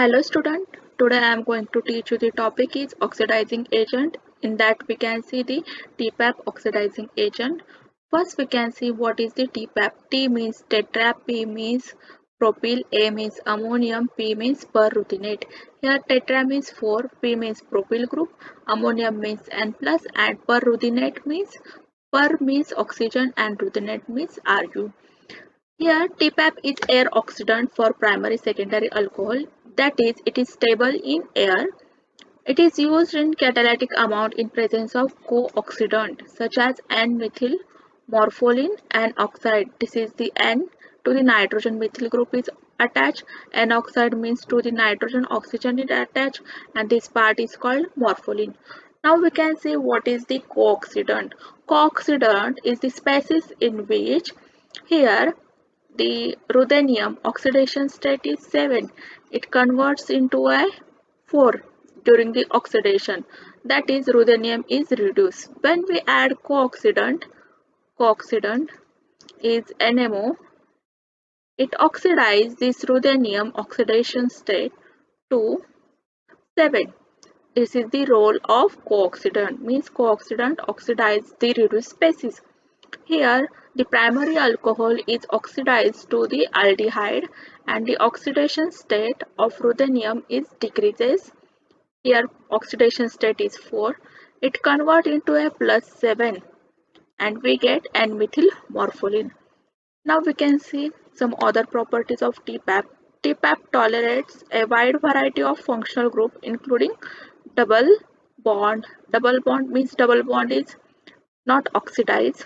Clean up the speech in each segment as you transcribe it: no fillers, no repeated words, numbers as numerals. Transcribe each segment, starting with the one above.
Hello student, today I am going to teach you the topic is oxidizing agent. In that we can see the Tpap oxidizing agent. First we can see what is the Tpap. T means tetrap, P means propyl, A means ammonium, P means perruthenate. Here tetra means 4, P means propyl group, ammonium means N plus and perruthenate means per means oxygen and ruthenate means Ru. Here, Tpap is air oxidant for primary secondary alcohol. That is, it is stable in air. It is used in catalytic amount in presence of co-oxidant such as N-methyl, morpholin and oxide. This is the N to the nitrogen methyl group is attached. N-oxide means to the nitrogen oxygen is attached and this part is called morpholin. Now we can see what is the co-oxidant. Co-oxidant is the species in which here the ruthenium oxidation state is 7. It converts into a 4 during the oxidation. That is ruthenium is reduced. When we add co-oxidant is NMO, it oxidizes this ruthenium oxidation state to 7. This is the role of co-oxidant. Means co-oxidant oxidize the reduced species. Here, the primary alcohol is oxidized to the aldehyde and the oxidation state of ruthenium is decreases. Here, oxidation state is 4. It converts into a plus 7 and we get N-methyl morpholin. Now we can see some other properties of Tpap. Tpap tolerates a wide variety of functional group including double bond. Double bond means double bond is not oxidized.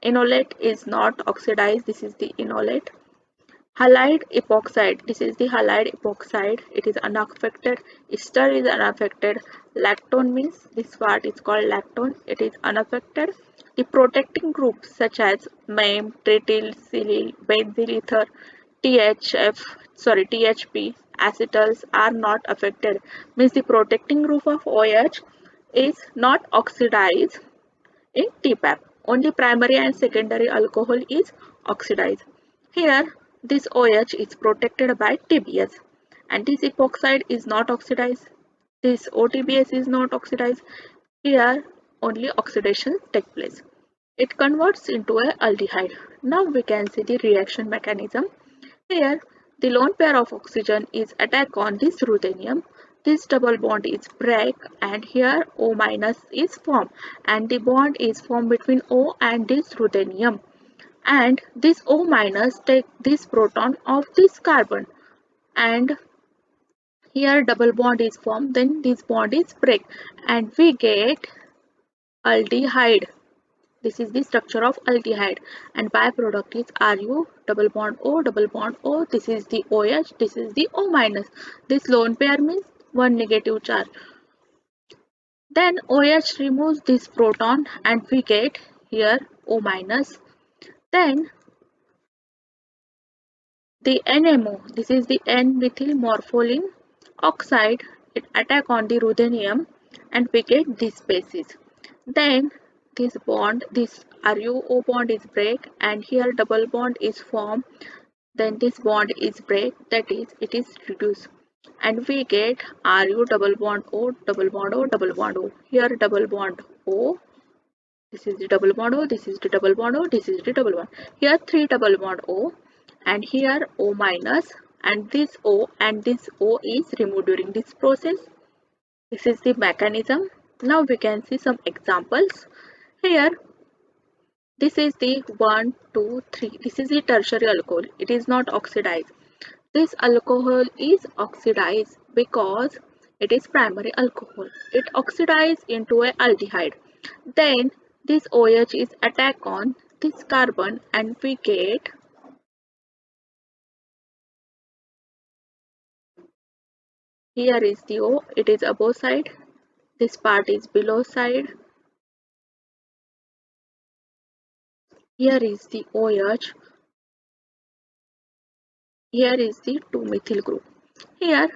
Enolate is not oxidized. This is the enolate. Halide epoxide. This is the halide epoxide. It is unaffected. Ester is unaffected. Lactone means this part is called lactone. It is unaffected. The protecting groups such as MEM, trityl, silyl, benzyl ether, THP, acetals are not affected. Means the protecting group of OH is not oxidized in Tpap. Only primary and secondary alcohol is oxidized. Here, this OH is protected by TBS and this epoxide is not oxidized. This OTBS is not oxidized. Here, only oxidation takes place. It converts into a aldehyde. Now we can see the reaction mechanism. Here, the lone pair of oxygen is attack on this ruthenium. This double bond is break and here O minus is formed and the bond is formed between O and this ruthenium. And this O minus take this proton of this carbon and here double bond is formed, then this bond is break and we get aldehyde. This is the structure of aldehyde and byproduct is Ru double bond O double bond O. This is the OH, this is the O minus. This lone pair means one negative charge. Then OH removes this proton and we get here O minus. Then the NMO, this is the N-methyl morpholin oxide, it attack on the ruthenium and we get this species. Then this bond, this RuO bond is break and here double bond is formed. Then this bond is break, that is it is reduced and we get Ru double bond O double bond O double bond O. Here double bond O, this is the double bond O, this is the double bond O, this is the double bond. Here 3 double bond O and here O minus and this O and this O is removed during this process. This is the mechanism. Now we can see some examples. Here this is the 1, 2, 3. This is the tertiary alcohol. It is not oxidized. This alcohol is oxidized because it is primary alcohol. It oxidizes into a aldehyde. Then this OH is attack on this carbon and we get here is the O, it is above side. This part is below side. Here is the OH. Here is the 2-methyl group. Here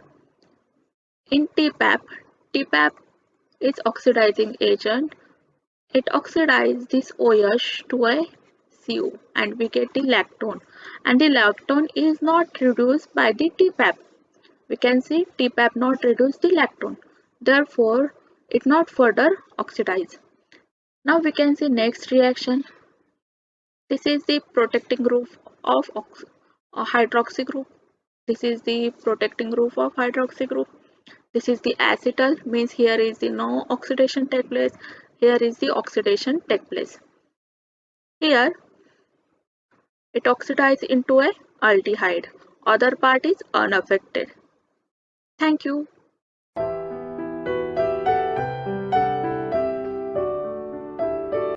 in Tpap, Tpap is oxidizing agent. It oxidizes this OH to a CO and we get the lactone. And the lactone is not reduced by the Tpap. We can see Tpap not reduce the lactone. Therefore, it not further oxidize. Now we can see next reaction. This is the protecting group of hydroxy group. This is the protecting group of hydroxy group. This is the acetal, means here is the no oxidation take place. Here is the oxidation take place. Here it oxidizes into a aldehyde. Other part is unaffected. Thank you.